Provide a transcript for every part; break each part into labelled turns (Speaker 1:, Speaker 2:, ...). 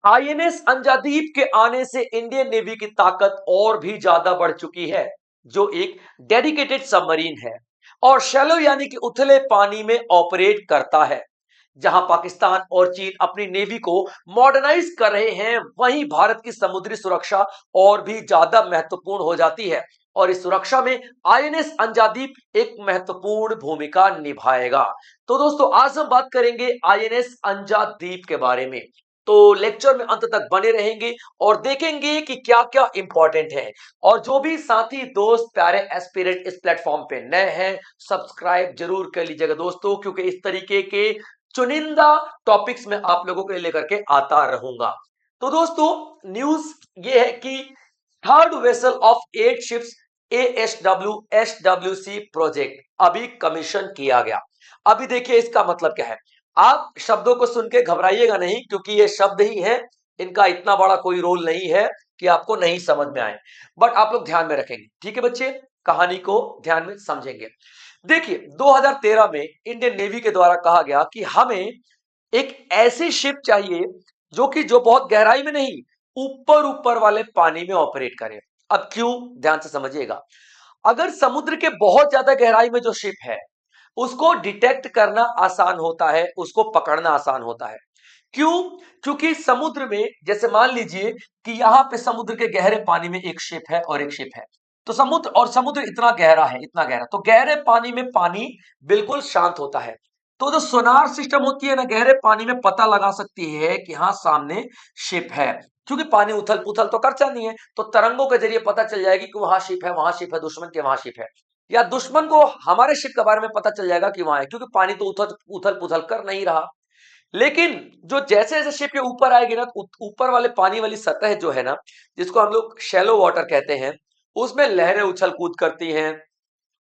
Speaker 1: INS अंजादीप के आने से इंडियन नेवी की ताकत और भी ज्यादा बढ़ चुकी है, जो एक डेडिकेटेड सबमरीन है और शैलो यानी कि उथले पानी में ऑपरेट करता है। जहां पाकिस्तान और चीन अपनी नेवी को मॉडर्नाइज कर रहे हैं, वहीं भारत की समुद्री सुरक्षा और भी ज्यादा महत्वपूर्ण हो जाती है और इस सुरक्षा में आईएनएस अंजादीप एक महत्वपूर्ण भूमिका निभाएगा। तो दोस्तों, आज हम बात करेंगे आईएनएस अंजादीप के बारे में। तो लेक्चर में अंत तक बने रहेंगे और देखेंगे कि क्या क्या इंपॉर्टेंट है। और जो भी साथी दोस्त प्यारे एस्पिरेंट इस प्लेटफॉर्म पे नए हैं, सब्सक्राइब जरूर कर लीजिएगा दोस्तों, क्योंकि इस तरीके के चुनिंदा टॉपिक्स में आप लोगों के लिए लेकर के आता रहूंगा। तो दोस्तों, न्यूज ये है कि third vessel of 8 ships ASWSWC project अभी कमीशन किया गया। अभी देखिए इसका मतलब क्या है। आप शब्दों को सुन के घबराइएगा नहीं, क्योंकि ये शब्द ही है, इनका इतना बड़ा कोई रोल नहीं है कि आपको नहीं समझ में आए, बट आप लोग ध्यान में रखेंगे। ठीक है बच्चे, कहानी को ध्यान में समझेंगे। देखिए 2013 में इंडियन नेवी के द्वारा कहा गया कि हमें एक ऐसी शिप चाहिए जो बहुत गहराई में नहीं, ऊपर ऊपर वाले पानी में ऑपरेट करे। अब क्यों, ध्यान से समझिएगा। अगर समुद्र के बहुत ज्यादा गहराई में जो शिप है, उसको डिटेक्ट करना आसान होता है, उसको पकड़ना आसान होता है। क्यों? क्योंकि समुद्र में, जैसे मान लीजिए कि यहां पे समुद्र के गहरे पानी में एक शिप है और एक शिप है, तो समुद्र इतना गहरा है, इतना गहरा, तो गहरे पानी में पानी बिल्कुल शांत होता है। तो जो सोनार सिस्टम होती है ना, गहरे पानी में पता लगा सकती है कि हाँ सामने शिप है, क्योंकि पानी उथल पुथल तो करता नहीं है, तो तरंगों के जरिए पता चल जाएगी कि वहां शिप है, वहां शिप है, दुश्मन के वहां शिप है। या दुश्मन को हमारे शिप के बारे में पता चल जाएगा कि वहां है, क्योंकि पानी तो उथल उथल पुथल कर नहीं रहा। लेकिन जो जैसे जैसे शिप के ऊपर आएगी ना, ऊपर वाले पानी वाली सतह जो है ना, जिसको हम लोग शैलो वाटर कहते हैं, उसमें लहरें उछल कूद करती हैं,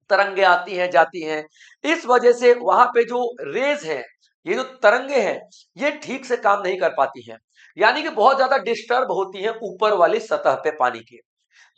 Speaker 1: तरंगे आती हैं जाती हैं। इस वजह से वहां पे जो रेज हैं, ये जो तरंगे हैं, ये ठीक से काम नहीं कर पाती हैं, यानी कि बहुत ज्यादा डिस्टर्ब होती हैं ऊपर वाली सतह पे पानी की,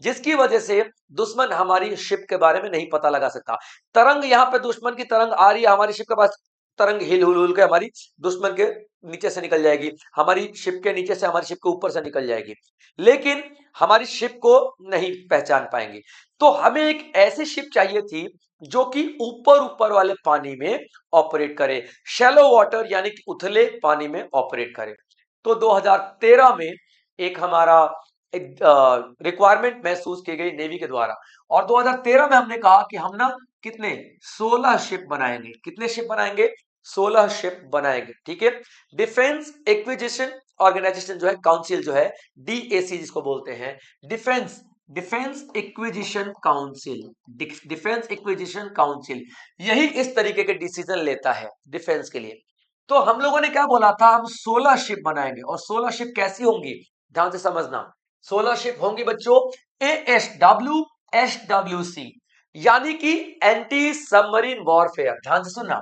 Speaker 1: जिसकी वजह से दुश्मन हमारी शिप के बारे में नहीं पता लगा सकता। तरंग यहाँ पे दुश्मन की तरंग आ रही है हमारी शिप के पास, तरंग हिल हुल हुल के हमारी दुश्मन के नीचे से निकल जाएगी, हमारी शिप के नीचे से हमारी शिप के ऊपर से निकल जाएगी, लेकिन हमारी शिप को नहीं पहचान पाएंगे। तो हमें एक ऐसी शिप चाहिए थी जो कि ऊपर ऊपर वाले पानी में ऑपरेट करे, शैलो वाटर यानी कि उथले पानी में ऑपरेट करे। तो 2013 में एक हमारा रिक्वायरमेंट महसूस की गई नेवी के द्वारा, और 2013 में हमने कहा कि हम ना कितने 16 शिप बनाएंगे। कितने शिप बनाएंगे? 16 शिप बनाएंगे। ठीक है। डिफेंस एक्विजिशन ऑर्गेनाइजेशन जो है, काउंसिल जो है, DAC जिसको बोलते हैं, defence defence acquisition council, defence acquisition council, यही इस तरीके के डिसीजन लेता है डिफेंस के लिए। तो हम लोगों ने क्या बोला था, हम 16 शिप बनाएंगे। और 16 शिप कैसी होंगी, ध्यान से समझना। 16 शिप होंगी बच्चों ASWSWC, यानी कि एंटी सबमरीन वॉरफेयर। ध्यान से सुनना,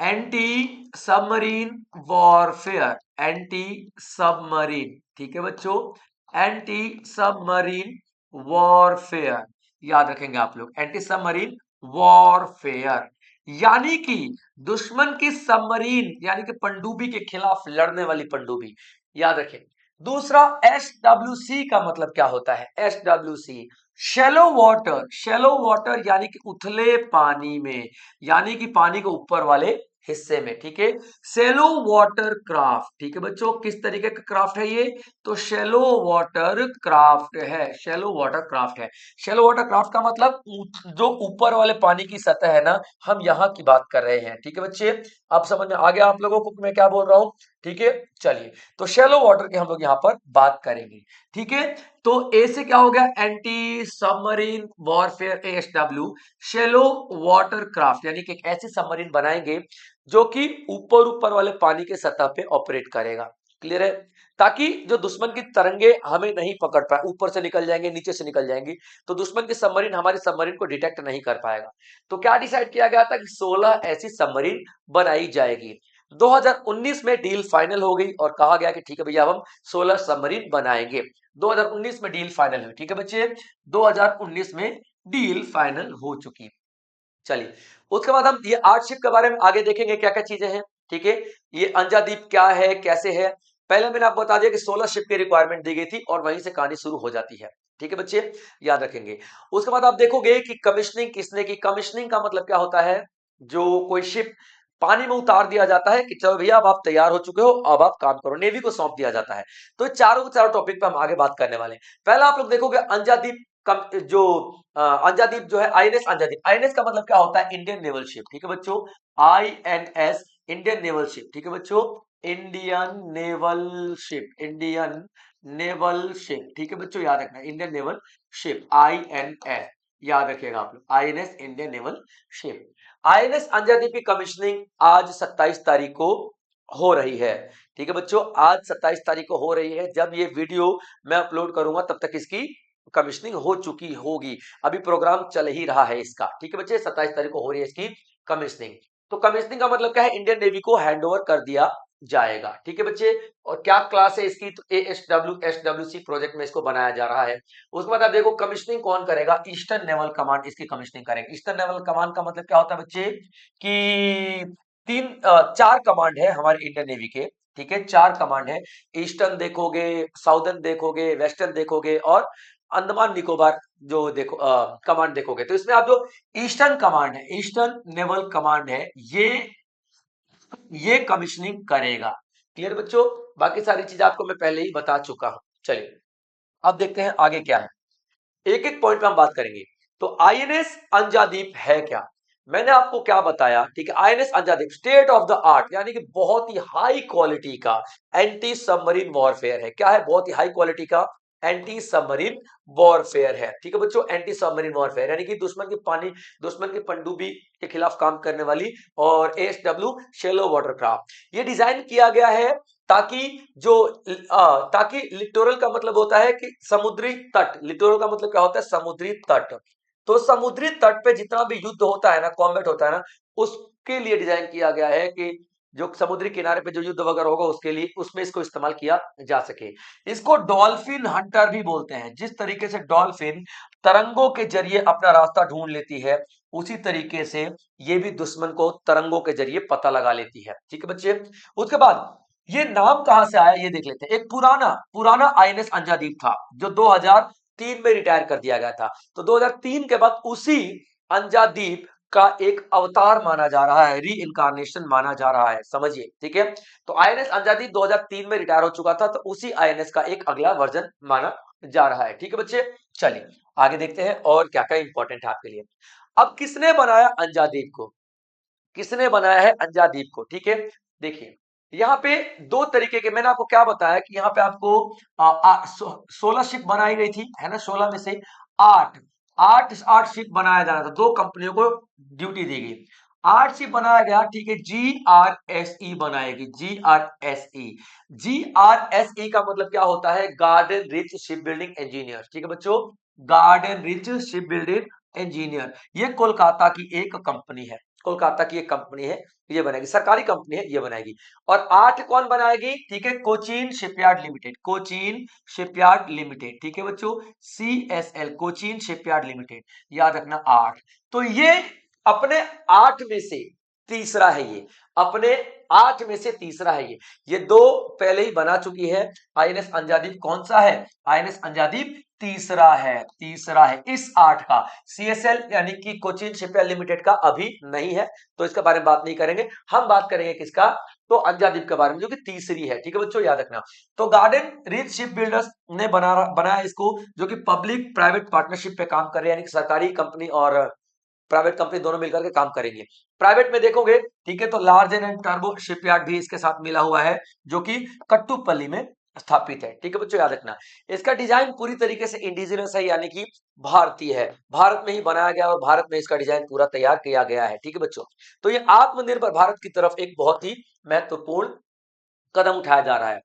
Speaker 1: anti submarine warfare, anti submarine. ठीक है बच्चों, एंटी सबमरीन वॉरफेयर, याद रखेंगे आप लोग, एंटी सबमरीन वॉरफेयर, यानी कि दुश्मन की सबमरीन यानी कि पनडुब्बी के खिलाफ लड़ने वाली पनडुब्बी, याद रखें। दूसरा SWC का मतलब क्या होता है? SWC shallow water, shallow water यानी कि उथले पानी में, यानी कि पानी के ऊपर वाले हिस्से में। ठीक है। शैलो वाटर क्राफ्ट, ठीक है बच्चों, किस तरीके का क्राफ्ट है ये? तो शैलो वाटर क्राफ्ट है, शैलो वाटर क्राफ्ट है। शैलो वाटर क्राफ्ट का मतलब जो ऊपर वाले पानी की सतह है ना, हम यहाँ की बात कर रहे हैं। ठीक है बच्चे, अब समझ में आ गया आप लोगों को मैं क्या बोल रहा हूँ? ठीक है, चलिए, तो शैलो वाटर की हम लोग यहाँ पर बात करेंगे। ठीक है, तो ए से क्या हो गया? Anti submarine warfare, ASW, shallow water craft, यानी कि एक ऐसी सबमरीन बनाएंगे जो कि ऊपर ऊपर वाले पानी के सतह पे ऑपरेट करेगा। क्लियर है? ताकि जो दुश्मन की तरंगे हमें नहीं पकड़ पाए, ऊपर से निकल जाएंगे, नीचे से निकल जाएंगी, तो दुश्मन की सबमरीन हमारी सबमरीन को डिटेक्ट नहीं कर पाएगा। तो क्या डिसाइड किया गया था कि 16 ऐसी सबमरीन बनाई जाएगी। 2019 में डील फाइनल हो गई और कहा गया कि ठीक है भैया, अब हम 16 सबमरीन बनाएंगे। 2019 में डील फाइनल हुई। ठीक है बच्चे, 2019 में डील फाइनल हो चुकी। चलिए, उसके बाद हम ये 8 शिप के बारे में आगे देखेंगे क्या क्या चीजें हैं। ठीक है, ये अंजादीप क्या है, कैसे है, पहले मैंने आपको बता दिया कि 16 शिप की रिक्वायरमेंट दी गई थी और वहीं से कहानी शुरू हो जाती है। ठीक है बच्चे, याद रखेंगे। उसके बाद आप देखोगे कि कमीशनिंग किसने की। कमीशनिंग का मतलब क्या होता है, जो कोई शिप पानी में उतार दिया जाता है कि चलो भैया अब आप तैयार हो चुके हो, अब आप काम करो, नेवी को सौंप दिया जाता है। तो चारों के चारों टॉपिक पे हम आगे बात करने वाले हैं। पहला आप लोग देखोगे अंजादीप जो अंजादीप जो है, आईएनएस अंजादीप। आईएनएस का मतलब क्या होता है, इंडियन नेवल शिप। ठीक है बच्चों, आईएनएस इंडियन नेवल शिप। ठीक है बच्चों, Indian naval ship, Indian naval ship. ठीक है बच्चों, याद रखना इंडियन नेवल शिप, आईएनएस, याद रखिएगा आप लोग, INS Indian naval ship. INS Anjadip की कमीशनिंग आज 27 तारीख को हो रही है। ठीक है बच्चों, आज 27 तारीख को हो रही है। जब ये वीडियो मैं अपलोड करूंगा तब तक इसकी कमीशनिंग हो चुकी होगी। अभी प्रोग्राम चल ही रहा है इसका। ठीक है बच्चे, 27 तारीख को हो रही है इसकी कमीशनिंग। तो कमीशनिंग का मतलब क्या है, इंडियन नेवी को हैंडओवर कर दिया जाएगा। ठीक है बच्चे, और क्या क्लास है इसकी, तो एएसडब्ल्यूसी प्रोजेक्ट में इसको बनाया जा रहा है। उसके बाद आप देखो कमीशनिंग कौन करेगा, ईस्टर्न नेवल कमांड इसकी कमीशनिंग करेगा। ईस्टर्न नेवल कमांड का मतलब क्या होता है बच्चे, कि चार कमांड है हमारे इंडियन नेवी के। ठीक है, चार कमांड है, ईस्टर्न देखोगे, साउदर्न देखोगे, वेस्टर्न देखोगे और अंडमान निकोबार जो देखो कमांड देखोगे। तो इसमें आप जो ईस्टर्न कमांड है, ईस्टर्न नेवल कमांड है, ये कमीशनिंग करेगा। क्लियर बच्चों, बाकी सारी चीज आपको मैं पहले ही बता चुका हूं। चलिए अब देखते हैं आगे क्या है, एक एक पॉइंट पे हम बात करेंगे। तो आईएनएस अंजादीप है क्या, मैंने आपको क्या बताया। ठीक है, INS Anjadip state of the art, यानी कि बहुत ही हाई क्वालिटी का एंटी सबमरीन वॉरफेयर है। क्या है, बहुत ही हाई क्वालिटी का एंटी सबमरीन वॉरफेयर है। ठीक है बच्चों, एंटी सबमरीन वॉरफेयर यानी कि दुश्मन की पनडुब्बी के खिलाफ काम करने वाली, और एएसडब्ल्यू शेलो वाटरक्राफ्ट। ये डिजाइन किया गया है ताकि जो ताकि लिटोरल का मतलब होता है कि समुद्री तट, लिटोरल का मतलब क्या होता है, समुद्री तट। तो समुद्री तट पे जितना भी युद्ध होता है ना, कॉम्बैट होता है ना, उसके लिए डिजाइन किया गया है कि जो समुद्री किनारे पे जो युद्ध वगैरह होगा उसके लिए, उसमें इसको इस्तेमाल किया जा सके। इसको डॉल्फिन हंटर भी बोलते हैं। जिस तरीके से डॉल्फिन तरंगों के जरिए अपना रास्ता ढूंढ लेती है, उसी तरीके से ये भी दुश्मन को तरंगों के जरिए पता लगा लेती है। ठीक है बच्चे, उसके बाद ये नाम कहां से आया ये देख लेते हैं। एक पुराना पुराना आईएनएस अंजादीप था जो 2003 में रिटायर कर दिया गया था। तो 2003 के बाद उसी अंजादीप का एक अवतार माना जा रहा है, री इनकारनेशन माना जा रहा है, समझिए। ठीक है, तो आईएनएस अंजादीप 2003 में रिटायर हो चुका था, तो उसी आईएनएस का एक अगला वर्जन माना जा रहा है। ठीक है बच्चे, चलिए आगे देखते हैं और क्या क्या इंपॉर्टेंट है आपके लिए। अब किसने बनाया अंजादीप को, किसने बनाया है अंजादीप को। ठीक है, देखिए यहाँ पे दो तरीके के, मैंने आपको क्या बताया कि यहाँ पे आपको 16 शिप बनाई गई थी, है ना, 16 में से आठ आठ आठ शिप बनाया जा रहा था, दो कंपनियों को ड्यूटी दी गई, 8 शिप बनाया गया। ठीक है, GRSE बनाएगी, GRSE। GRSE का मतलब क्या होता है, garden rich ship building engineer. ठीक है बच्चों, garden rich ship building engineer, ये कोलकाता की एक कंपनी है, कोलकाता की एक कंपनी है, ये बनाएगी, सरकारी कंपनी है, ये बनाएगी। और 8 कौन बनाएगी, ठीक है, Cochin shipyard limited, Cochin shipyard limited. ठीक है बच्चों, CSL, कोचीन शिपयार्ड लिमिटेड, याद रखना 8। तो ये अपने 8 में से तीसरा है, ये अपने 8 में से तीसरा है। ये दो पहले ही बना चुकी है। आईएनएस अंजादीप कौन सा है, आईएनएस अंजादीप तीसरा है, तीसरा है इस 8 का। CSL यानी कि कोचीन शिपयार्ड लिमिटेड का अभी नहीं है, तो इसके बारे में बात नहीं करेंगे। हम बात करेंगे किसका, तो अंजादीप के बारे में, जो कि तीसरी है। ठीक है बच्चों, याद रखना। तो गार्डन रिच शिप बिल्डर्स ने बनाया इसको, जो कि पब्लिक प्राइवेट पार्टनरशिप पे काम कर रहे हैं, यानी कि सरकारी कंपनी और प्राइवेट कंपनी दोनों मिलकर के काम करेंगे। प्राइवेट में देखोगे, ठीक है, तो लार्जन एंड टर्बो शिपयार्ड भी इसके साथ मिला हुआ है, जो कि कट्टुपल्ली में स्थापित है। ठीक है बच्चों, याद रखना। इसका डिजाइन पूरी तरीके से इंडिजिनस है, यानी कि भारतीय है, भारत में ही बनाया गया और भारत में इसका डिजाइन पूरा तैयार किया गया है। ठीक है बच्चों, तो ये आत्मनिर्भर भारत की तरफ एक बहुत ही महत्वपूर्ण कदम उठाया जा रहा है।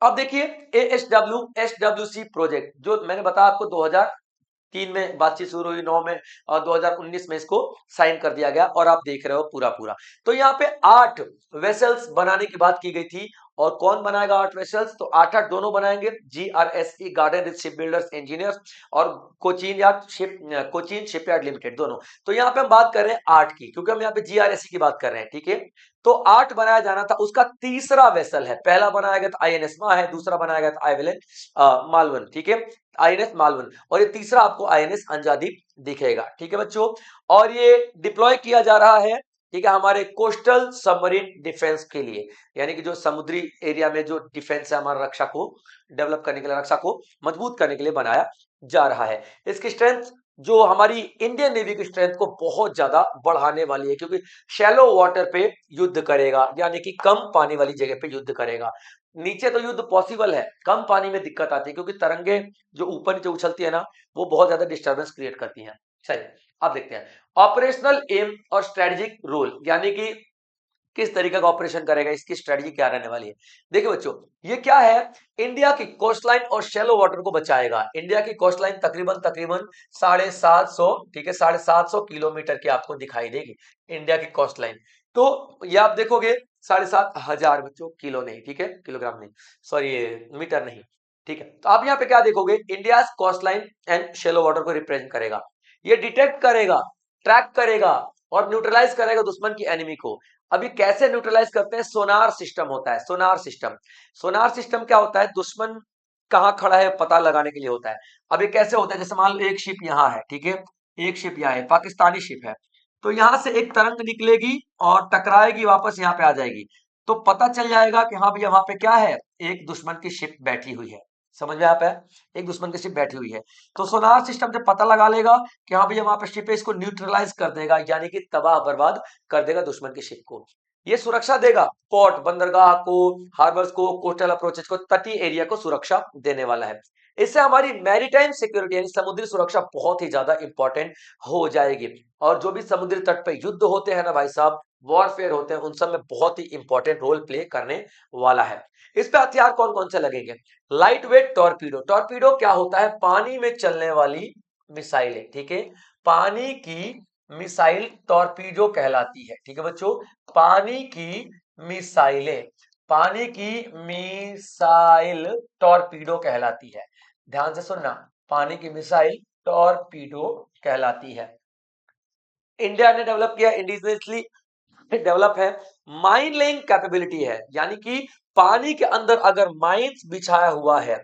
Speaker 1: अब देखिए एएसडब्ल्यूसी प्रोजेक्ट, जो मैंने बताया आपको 2003 में बातचीत शुरू हुई, 9 में, और 2019 में इसको साइन कर दिया गया, और आप देख रहे हो पूरा पूरा। तो यहाँ पे 8 वेसल्स बनाने की बात की गई थी, और कौन बनाएगा 8 वेसल्स? तो 8 दोनों बनाएंगे, GRSE garden rich ship builders engineers और कोचीन शिपयार्ड लिमिटेड दोनों। तो यहाँ पे हम बात कर रहे हैं 8 की, क्योंकि हम यहाँ पे GRSE की बात कर रहे हैं, ठीक है। तो 8 बनाया जाना था, उसका तीसरा वेसल है, पहला बनाया गया था INS मा है, दूसरा बनाया गया था आइवेलन मालवन, ठीक है, INS मालवन, और ये तीसरा आपको INS अंजादीप दिखेगा, ठीक है बच्चों। और ये डिप्लॉय किया जा रहा है, ठीक है, हमारे कोस्टल सबमरीन डिफेंस के लिए, यानी कि जो समुद्री एरिया में जो डिफेंस है हमारा, रक्षा को डेवलप करने के लिए, रक्षा को मजबूत करने के लिए बनाया जा रहा है। इसकी स्ट्रेंथ जो हमारी इंडियन नेवी की स्ट्रेंथ को बहुत ज्यादा बढ़ाने वाली है, क्योंकि शैलो वाटर पे युद्ध करेगा, यानी कि कम पानी वाली जगह पे युद्ध करेगा। नीचे तो युद्ध पॉसिबल है, कम पानी में दिक्कत आती है, क्योंकि तरंगे जो ऊपर नीचे उछलती है ना, वो बहुत ज्यादा डिस्टर्बेंस क्रिएट करती हैं। चलिए अब देखते हैं ऑपरेशनल एम और स्ट्रेटेजिक रोल, यानी कि किस तरीके का ऑपरेशन करेगा, इसकी स्ट्रेटजी क्या रहने वाली है। देखिए बच्चों, ये क्या है, इंडिया की कोस्टलाइन और शैलो वाटर को बचाएगा। इंडिया की कोस्टलाइन तकरीबन तकरीबन 750, ठीक है, 750 किलोमीटर की आपको दिखाई देगी इंडिया की कोस्टलाइन। तो ये आप देखोगे 7,500 बच्चों, किलो नहीं, ठीक है, किलोग्राम नहीं, सॉरी मीटर नहीं, ठीक है। तो आप यहाँ पे क्या देखोगे, India coastline and shallow water को रिप्रेजेंट करेगा। ये डिटेक्ट करेगा, ट्रैक करेगा और न्यूट्रलाइज करेगा दुश्मन की एनिमी को। अभी कैसे न्यूट्रलाइज करते हैं, सोनार सिस्टम होता है, सोनार सिस्टम। सोनार सिस्टम क्या होता है, दुश्मन कहाँ खड़ा है पता लगाने के लिए होता है। अभी कैसे होता है, जैसे मान लो एक शिप यहाँ है, ठीक है, एक शिप यहाँ है, पाकिस्तानी शिप है, तो यहां से एक तरंग निकलेगी और टकराएगी, वापस यहाँ पे आ जाएगी, तो पता चल जाएगा कि हाँ भैया वहां पे क्या है, एक दुश्मन की शिप बैठी हुई है। समझ में आप है, एक दुश्मन की शिप बैठी हुई है। तो सोनार सिस्टम जब पता लगा लेगा कि हाँ भैया वहां पे शिप है, इसको न्यूट्रलाइज कर देगा, यानी कि तबाह बर्बाद कर देगा दुश्मन की शिप को। ये सुरक्षा देगा पोर्ट, बंदरगाह को, हार्बर्स को, कोस्टल अप्रोचेस को, तटीय एरिया को सुरक्षा देने वाला है। इससे हमारी मैरीटाइम सिक्योरिटी यानी समुद्री सुरक्षा बहुत ही ज्यादा इंपॉर्टेंट हो जाएगी। और जो भी समुद्री तट पर युद्ध होते हैं ना भाई साहब, वॉरफेयर होते हैं, उन सब में बहुत ही इंपॉर्टेंट रोल प्ले करने वाला है। इस पे हथियार कौन कौन से लगेंगे, लाइट वेट टॉर्पीडो। टॉर्पीडो क्या होता है, पानी में चलने वाली मिसाइलें, ठीक है, पानी की मिसाइल टॉर्पीडो कहलाती है, ठीक है बच्चों, पानी की मिसाइलें, पानी की मिसाइल टॉर्पीडो कहलाती है। ध्यान से सुनना, पानी की मिसाइल टॉर्पीडो कहलाती है। इंडिया ने डेवलप किया, इंडिजिनियसली डेवलप है। माइन लेइंग कैपेबिलिटी है, यानी कि पानी के अंदर अगर माइंस बिछाया हुआ है,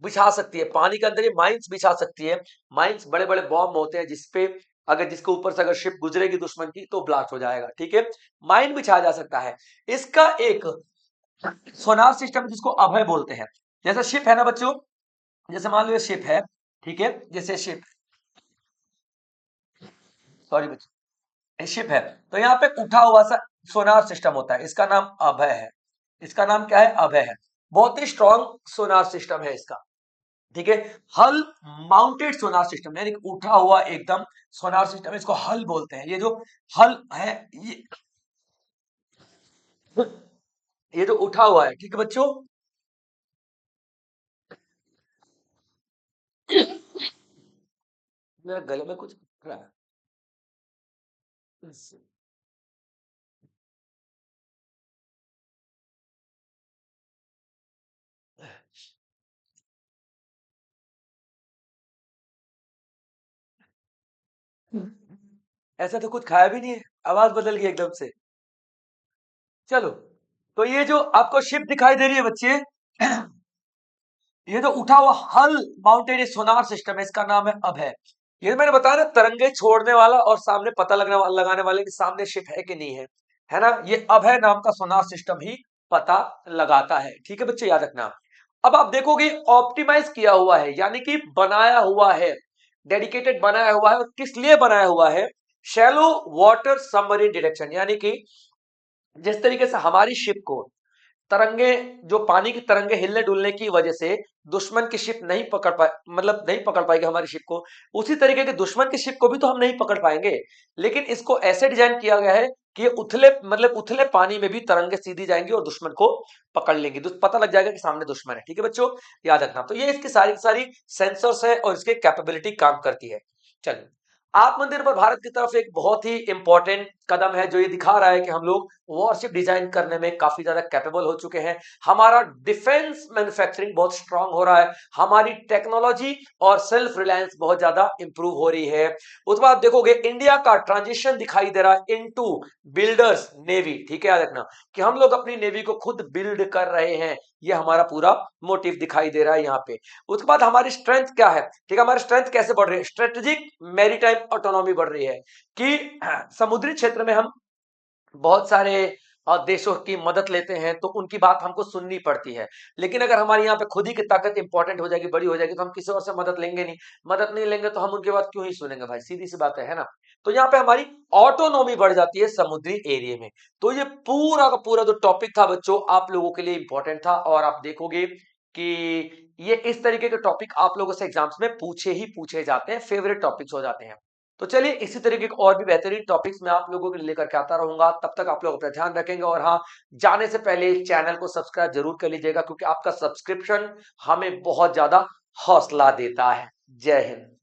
Speaker 1: बिछा सकती है, पानी के अंदर ये माइंस बिछा सकती है। माइंस बड़े बड़े बॉम्ब होते हैं जिसपे अगर जिसके ऊपर से अगर शिप गुजरेगी दुश्मन की तो ब्लास्ट हो जाएगा, ठीक है, माइन बिछाया जा सकता है। इसका एक सोनार सिस्टम जिसको अभय बोलते हैं, जैसे शिप है ना बच्चों, जैसे मान लो ये शिप है, ठीक है, जैसे शिप, सॉरी बच्चों, शिप है, तो यहाँ पे उठा हुआ सा सोनार सिस्टम होता है, इसका नाम अभय है। इसका नाम क्या है, अभय है। बहुत ही स्ट्रॉन्ग सोनार सिस्टम है इसका, ठीक है। हल माउंटेड सोनार सिस्टम, यानी उठा हुआ एकदम सोनार सिस्टम, इसको हल बोलते हैं। ये जो हल है, ये जो उठा हुआ है, ठीक है बच्चों, मेरे गले में कुछ रहा है। ऐसा तो कुछ खाया भी नहीं है, आवाज बदल गई एकदम से। चलो, तो ये जो आपको शिप दिखाई दे रही है बच्चे, ये जो उठा हुआ हल माउंटेड सोनार सिस्टम है, इसका नाम है अभय। ये मैंने बताया ना, तरंगे छोड़ने वाला और सामने पता लगाने वाले कि सामने शिप है कि नहीं है ना, ये अभय नाम का सोनार सिस्टम ही पता लगाता है, ठीक है बच्चे, याद रखना। अब आप देखोगे ऑप्टिमाइज किया हुआ है, यानी कि बनाया हुआ है, डेडिकेटेड बनाया हुआ है, और किस लिए बनाया हुआ है, शैलो वाटर सबमरीन डिटेक्शन, यानी कि जिस तरीके से हमारी शिप को तरंगे, जो पानी की तरंगे हिलने डुलने की वजह से दुश्मन की शिप नहीं पकड़ पाए, मतलब नहीं पकड़ पाएगी हमारी शिप को, उसी तरीके के दुश्मन की शिप को भी तो हम नहीं पकड़ पाएंगे। लेकिन इसको ऐसे डिजाइन किया गया है कि ये उथले, मतलब उथले पानी में भी तरंगे सीधी जाएंगी और दुश्मन को पकड़ लेंगी, पता लग जाएगा कि सामने दुश्मन है, ठीक है बच्चों, याद रखना। तो ये इसकी सारी सारी सेंसर्स है और इसके कैपेबिलिटी काम करती है। चलिए, आत्मनिर्भर भारत की तरफ एक बहुत ही इंपॉर्टेंट कदम है जो ये दिखा रहा है कि हम लोग वॉरशिप डिजाइन करने में काफी ज्यादा कैपेबल हो चुके हैं। हमारा डिफेंस मैन्युफैक्चरिंग बहुत स्ट्रांग हो रहा है, हमारी टेक्नोलॉजी और सेल्फ रिलायंस बहुत ज्यादा इंप्रूव हो रही है। उसके बाद देखोगे इंडिया का ट्रांजिशन दिखाई दे रहा है इनटू बिल्डर्स नेवी। ठीक है, याद रखना कि हम लोग अपनी नेवी को खुद बिल्ड कर रहे हैं, ये हमारा पूरा मोटिव दिखाई दे रहा है यहाँ पे। उसके बाद हमारी स्ट्रेंथ क्या है, ठीक है, हमारी स्ट्रेंथ कैसे बढ़ रही है, स्ट्रेटेजिक मैरीटाइम ऑटोनॉमी बढ़ रही है कि समुद्री क्षेत्र में हम बहुत सारे देशों की मदद लेते हैं तो उनकी बात हमको सुननी पड़ती है, लेकिन अगर हमारे यहाँ पे खुद ही की ताकत इंपॉर्टेंट हो जाएगी, बड़ी हो जाएगी, तो हम किसी और से मदद लेंगे नहीं। मदद नहीं लेंगे तो हम उनकी बात क्यों ही सुनेंगे भाई, सीधी सी बात है ना। तो यहाँ पे हमारी ऑटोनॉमी बढ़ जाती है समुद्री एरिया में। तो ये पूरा का पूरा जो टॉपिक था बच्चों आप लोगों के लिए इंपॉर्टेंट था, और आप देखोगे कि ये इस तरीके के टॉपिक आप लोगों से एग्जाम्स में पूछे ही पूछे जाते हैं, फेवरेट टॉपिक्स हो जाते हैं। तो चलिए इसी तरीके के और भी बेहतरीन टॉपिक्स मैं आप लोगों के लिए लेकर के आता रहूंगा। तब तक आप लोग अपना ध्यान रखेंगे, और हाँ, जाने से पहले चैनल को सब्सक्राइब जरूर कर लीजिएगा, क्योंकि आपका सब्सक्रिप्शन हमें बहुत ज्यादा हौसला देता है। जय हिंद।